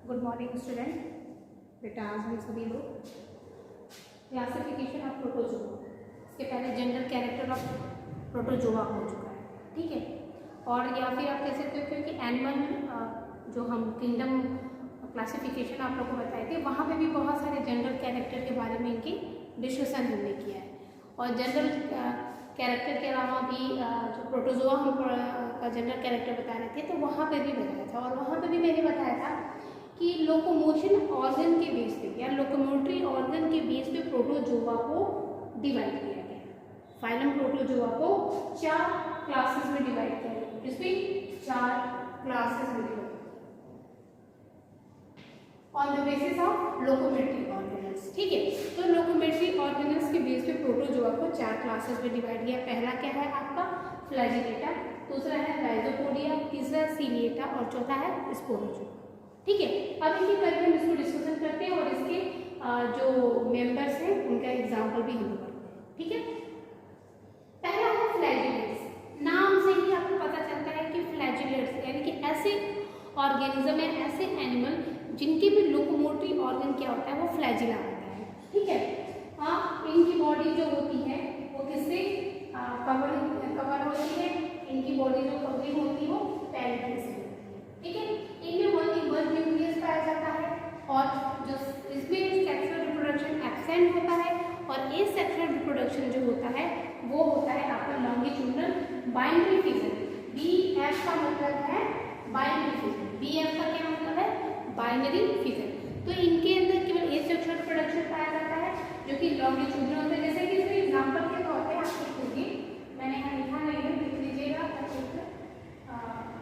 Good morning student. बेटा आज हम सभी लोग क्लासिफिकेशन ऑफ प्रोटोजोआ, इसके पहले जनरल कैरेक्टर ऑफ प्रोटोजोआ हो चुका है, ठीक है। और या फिर आप कह सकते हो क्योंकि एनिमल जो हम किंगडम क्लासिफिकेशन आप लोग को बताए थे, वहाँ पे भी बहुत सारे जनरल कैरेक्टर के बारे में इनकी डिस्कशन हमने किया है। और जनरल कैरेक्टर के अलावा भी जो प्रोटोजोआ हम का जनरल कैरेक्टर बता रहे थे, तो वहाँ पे भी बताया था। और वहाँ पे भी मैंने बताया था कि लोकोमोशन ऑर्गन के बेस पे या लोकोमोटरी ऑर्गन के बेस पे प्रोटोजोआ को डिवाइड किया गया। फाइलम प्रोटोजोआ को 4 क्लासेस में डिवाइड किया गया। इसमें 4 क्लासेस में divide on the basis of locomotory organelles, ठीक है। तो लोकोमेट्री ऑर्गेनल्स के बेस पे प्रोटोजोआ को 4 क्लासेस में डिवाइड किया। पहला क्या है आपका फ्लैजिलेटा, दूसरा है राइजोपोडिया, तीसरा सीलिएटा और चौथा है स्पोरोजोआ, ठीक है। अब इनके करके हम इसको डिस्कशन करते हैं और इसके जो मेंबर्स हैं उनका एग्जांपल भी हम करते हैं, ठीक है। पहला है फ्लैजिलेट्स। नाम से ही आपको पता चलता है कि फ्लैजिलेट्स यानी कि ऐसे ऑर्गेनिज्म है, ऐसे एनिमल जिनके भी लोकोमोटरी ऑर्गन क्या होता है, वो फ्लैजिला होता है, ठीक है। इनकी बॉडी जो होती है वो किससे कवर होती है? इनकी बॉडी जो कवरिंग होती है वो पैराइटल से होती है, ठीक है। इनमें वन न्यूक्लियस पाया जाता है और जो इसमें सेक्सुअल रिप्रोडक्शन एब्सेंट होता है और एसेक्सुअल रिप्रोडक्शन जो होता है वो होता है आपका लॉन्गिट्यूडनल बाइनरी फिजन। BF का मतलब है बाइनरी फिजन। BF का क्या मतलब है? Binary fission. तो इनके अंदर केवल एसेक्सुअल रिप्रोडक्शन पाया जाता है जो कि लॉन्गिट्यूडनल होता है। जैसे कि इसमें एग्जांपल के तौर पे आप लिख लीजिए, मैंने यहाँ लिखा नहीं है, लिख लीजिएगा,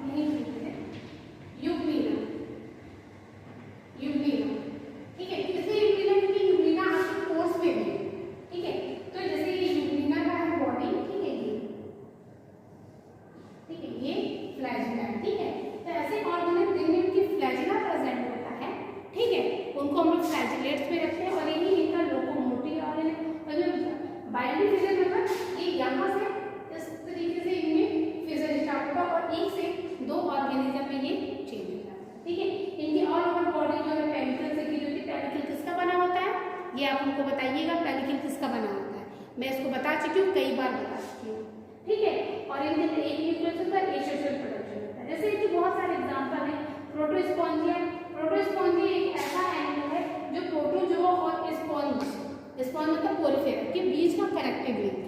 यही लिख लीजिए यूग्लिना, ठीक है। इसलिए यूग्लिना क्योंकि यूग्लिना आपके कोर्स में भी है, ठीक है। तो जैसे ये यूग्लिना का है बॉडी, ठीक है, ये फ्लैजिला, ठीक है। तो ऐसे ऑर्गेनिज्म जिनमें उनकी फ्लैजिला प्रेजेंट होता है, ठीक है, उनको हम लोग फ्लैजिलेट्स में रखते हैं और यही इनका लोकोमोटरी ऑर्गन है। और जो बाइनरी फिजन मतलब ये यहाँ से इस तरीके से इनमें फिजन स्टार्ट होगा और एक से 2 ऑर्गेनिज्म में ये चेंज हो जाता है, ठीक है। इनकी ऑल ओवर बॉडी जो है पेरिकल से की होती है। पेरिकल किसका बना होता है ये आप हमको बताइएगा, पेरिकल किसका बना होता है? मैं इसको बता चुकी हूँ, कई बार बता चुकी हूँ, ठीक है। और इनके अंदर एक न्यूक्लियस होता है, एसेक्सुअल प्रोडक्शन होता है। जैसे इनके बहुत सारे एग्जांपल हैं। प्रोटोस्पॉन्जिया, प्रोटोस्पॉन्जिया एक ऐसा एनिमल है जो प्रोटोजोआ और स्पॉन्ज मतलब पोरिफेरा के बीच का कनेक्टिव लिंक है,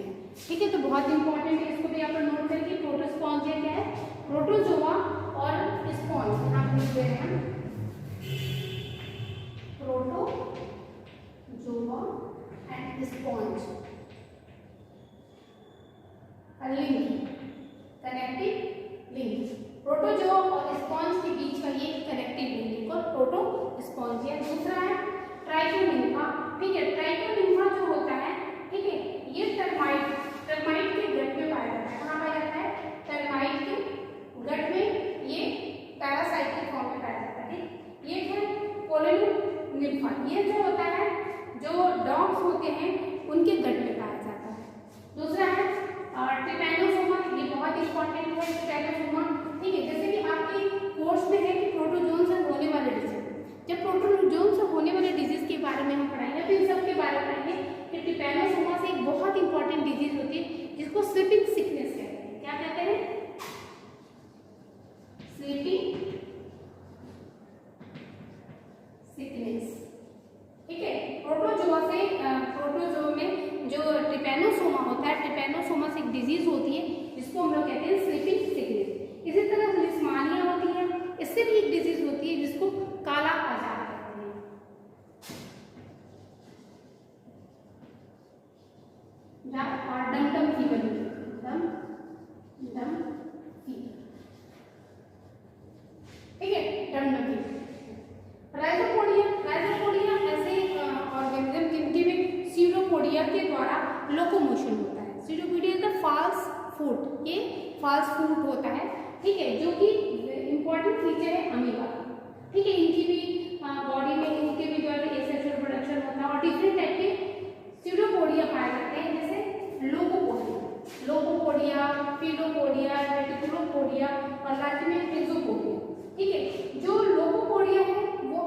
ठीक है। तो बहुत इंपॉर्टेंट है, इसको भी आप नोट करिए। प्रोटोस्पॉन्जिया क्या है? प्रोटोजोआ और स्पॉन्ज। आप लिख दे रहे हैं protozoa and sponge link, connective link. Protozoa और स्पॉन्ज के बीच का ये कनेक्टिव लिंक और प्रोटोस्पॉन्जिया। दूसरा है ट्राइकोनिम्फा, ठीक है। ट्राइकोनिम्फा जो होता है, ठीक है, ये टर्माइट के गट में पाया जाता है। कहाँ पाया जाता है? टर्माइट के गट में ये पैरासाइट के फॉर्म में पाया जाता है। ये है कोलोनिम्फा, ये जो होता है जो डॉग्स होते हैं उनके गट में पाया जाता है। दूसरा है ट्रिपैनोसोमा, ये बहुत इंपॉर्टेंट है ट्रिपैनोसोमा, ठीक है। जैसे कि आपके कोर्स में है कि प्रोटोजोन से होने वाले डिजीज, जब प्रोटोजोन से होने वाले डिजीज के बारे में हम पढ़ाएंगे तो इन सब के बारे में पढ़ाएंगे कि ट्रिपैनोसोमा से एक बहुत इंपॉर्टेंट डिजीज होती है जिसको स्लीपिंग सिकनेस कहते हैं। क्या कहते हैं? स्लीपिंग सिकनेस, ठीक है। प्रोटोजोआ में जो ट्रिपैनोसोमा होता है, ट्रिपैनोसोमा से एक डिजीज होती है जिसको हम लोग कहते हैं स्लीपिंग सिकनेस। इसी तरह लिस्मानिया होती है, इससे भी एक डिजीज होती है जिसको काला आजार कहते हैं। और डम फीवर, डम फीवर, ठीक है, डम फीवर। राइजोपोडिया ऐसे ऑर्गेनिज्म जिनके में सीरोपोडिया के द्वारा लोकोमोशन होता है। सीरोपोडिया का फाल्स फूट, ये फाल्स फूट होता है, ठीक है, जो कि इंपॉर्टेंट फीचर है अमीबा, ठीक है। इनकी भी बॉडी में इनके भी द्वारा एसेक्सुअल प्रोडक्शन होता है और डिफरेंट टाइप के सीरोपोडिया पाए जाते हैं, जैसे लोकोपोडिया, फिलोपोडिया, रेटिकुलोपोडिया और लास्ट में एक्सोपोडिया, ठीक है। जो लोकोपोडिया है वो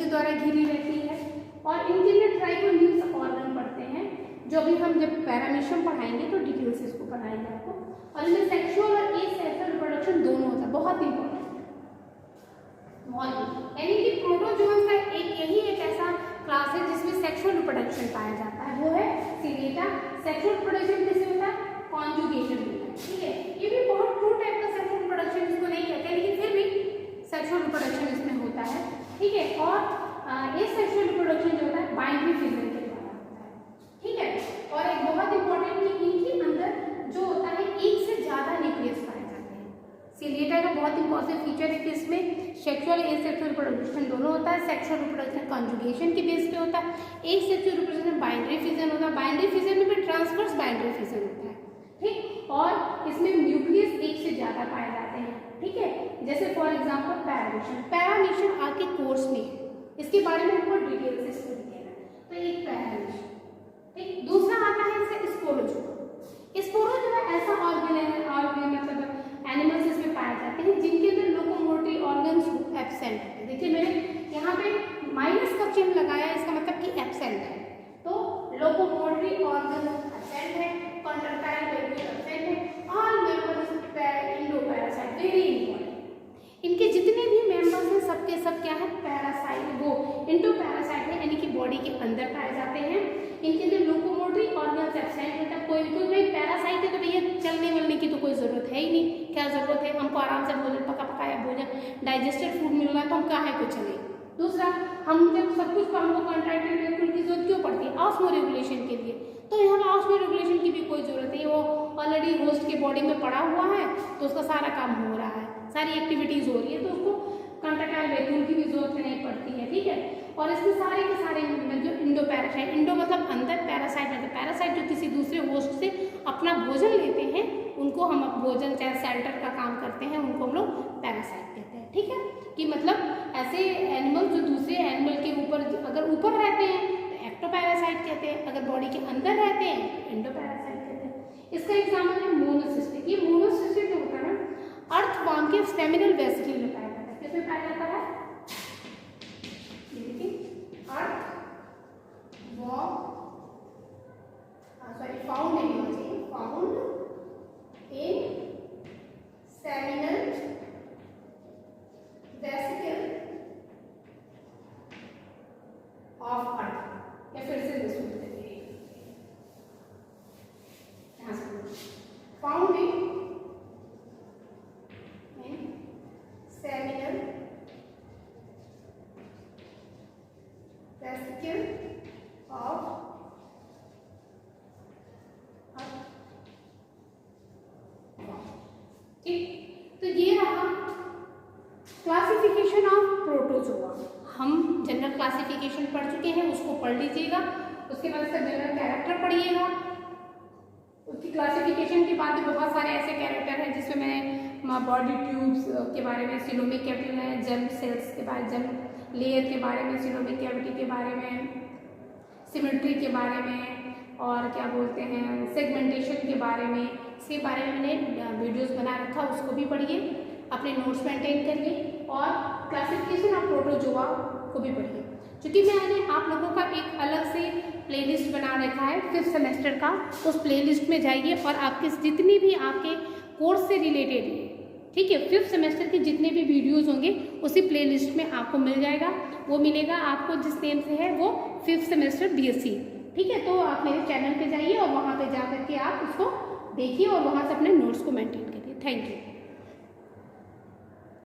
द्वारा घिरी रहती है। और इनके लिए ट्राइकोन्यूक्लियस ऑर्गन पढ़ते हैं, जो भी हम जब पैरामीशियम पढ़ाएंगे तो डिटेल से इसको पढ़ाएंगे आपको। और इनमें सेक्सुअल और एसेक्सुअल रिप्रोडक्शन दोनों होता है, बहुत इंपॉर्टेंट, यानी कि प्रोटोजोआ का यही एक ऐसा क्लास है जिसमें सेक्सुअल रिप्रोडक्शन पाया जाता है, वो है सीलेटा। सेक्सुअल रिप्रोडक्शन कैसे होता है? कॉन्जुगेशन होता है, ठीक है। ये भी बहुत ट्रू टाइप का सेक्सुअल रिप्रोडक्शन इसको नहीं कहते, लेकिन फिर भी सेक्सुअल रिप्रोडक्शन इसमें होता है, ठीक है। और ये सेक्सुअल रिप्रोडक्शन जो होता है बाइनरी फिजन के द्वारा होता है, ठीक है। और एक बहुत इंपॉर्टेंट है, इनके अंदर जो होता है एक से ज्यादा न्यूक्लियस पाए जाते हैं। सीलेटा का बहुत इंपॉर्टेंट फीचर है कि इसमें सेक्सुअल एसेक्सुअल रिप्रोडक्शन दोनों होता है। सेक्सुअल रिप्रोडक्शन कॉन्जुगेशन के बेस पे होता है। एक सेक्सुअल रिप्रोडक्शन बाइनरी फिजन होता है। बाइनरी फिजन में भी ट्रांसवर्स बाइनरी फिजन होता है, ठीक। और इसमें न्यूक्लियस एक से ज्यादा पाए जाते हैं, ठीक है। जैसे फॉर एग्जाम्पल पैरामीशियम। पैरामीशियम आपके कोर्स में है, इसके बारे में हमको डिटेल से स्टडी करना है, तो एक पैरामीशियम, ठीक। दूसरा आता है इससे स्पोरोजोआ। स्पोरोजोआ ऐसा ऑर्गन है, मतलब एनिमल्स इसमें पाए जाते हैं जिनके अंदर लोकोमोटरी ऑर्गन्स एब्सेंट है। देखिए मैंने यहाँ पे माइनस का चिन्ह लगाया, इसका मतलब कि एब्सेंट है। तो लोकोमोटरी ऑर्गन एब्सेंट है, कॉन्ट्रैक्टाइल वेरिएबल एब्सेंट है। All members endoparasite, very important. इनके जितने भी मेंबर्स हैं सबके सब क्या है? पैरासाइट, वो इंडोपैरासाइट है, यानी कि बॉडी के अंदर पाए जाते हैं। इनके अंदर लोकोमोटरी ऑर्गन्स एब्सेंट होता है। कोई पैरासाइट है तो भैया चलने वलने की तो कोई जरूरत है ही नहीं। क्या जरूरत है? हमको आराम से भोजन, पका पकाया भोजन, डाइजेस्टेड फूड मिल रहा है, तो हम काहे को चले। दूसरा, हम जब सब कुछ हमको कॉन्ट्रैक्टाइल वेरिएबल की जरूरत क्यों पड़ती है? ऑस्मो रेगुलेशन के लिए। तो यहाँ ऑस्मो रेगुलेशन की भी कोई जरूरत नहीं, वो ऑलरेडी होस्ट के बॉडी में पड़ा हुआ है, तो उसका सारा काम हो रहा है, सारी एक्टिविटीज हो रही है, तो उसको कॉन्ट्रैक्टाइल वेरिएबल की भी जरूरत नहीं पड़ती है, ठीक है। और इसमें सारे के सारे जो इंडोपैरासाइट, इंडो मतलब अंदर, पैरासाइट मतलब पैरासाइट जो किसी दूसरे होस्ट से अपना भोजन लेते हैं, उनको हम भोजन चाहे शेल्टर का काम करते हैं, उनको हम लोग पैरासाइट कहते हैं, ठीक है। कि मतलब ऐसे एनिमल जो दूसरे एनिमल के ऊपर, अगर ऊपर रहते हैं तो एक्टोपैरासाइट कहते हैं, अगर बॉडी के अंदर रहते हैं इंडोपैरासाइट कहते हैं। इसका एग्जाम्पल है मोनोसिस्टिक। ये मोनोसिस्टिक जो होता है ना, अर्थवर्म के सेमिनल वेसिकल में पाया जाता है। किसमें पाया जाता है? फाउंड नहीं होना चाहिए, found in seminal vesicle of earth. या फिर से लिस्ट करते हैं, found in seminal vesicle of, ठीक। तो ये रहा क्लासिफिकेशन ऑफ प्रोटोजोआ। हम जनरल क्लासिफिकेशन पढ़ चुके हैं, उसको पढ़ लीजिएगा। उसके बाद इसका जनरल कैरेक्टर पढ़िएगा। उसकी क्लासिफिकेशन के बाद भी बहुत सारे ऐसे कैरेक्टर हैं जिसमें मैंने बॉडी ट्यूब्स के बारे में, सिलोमिक कैविटी में, जर्म सेल्स के बारे, जर्म लेयर के बारे में, सिलोमिक कैविटी के बारे में, सिमेट्री के बारे में, और क्या बोलते हैं सेगमेंटेशन के बारे में, इसके बारे में मैंने वीडियोस बना रखा, उसको भी पढ़िए, अपने नोट्स मेंटेन करिए। और क्लासिफिकेशन ऑफ प्रोटोजोआ को भी पढ़िए, क्योंकि मैंने आप लोगों का एक अलग से प्लेलिस्ट बना रखा है 5th सेमेस्टर का। उस प्लेलिस्ट में जाइए और आपके जितनी भी आपके कोर्स से रिलेटेड, ठीक है, 5th सेमेस्टर के जितने भी वीडियोस होंगे उसी प्लेलिस्ट में आपको मिल जाएगा। वो मिलेगा आपको जिस नेम से है, वो 5th सेमेस्टर BSc, ठीक है। तो आप मेरे चैनल पे जाइए और वहाँ पे जा करके आप उसको देखिए और वहाँ से अपने नोट्स को मेंटेन करिए। Thank you.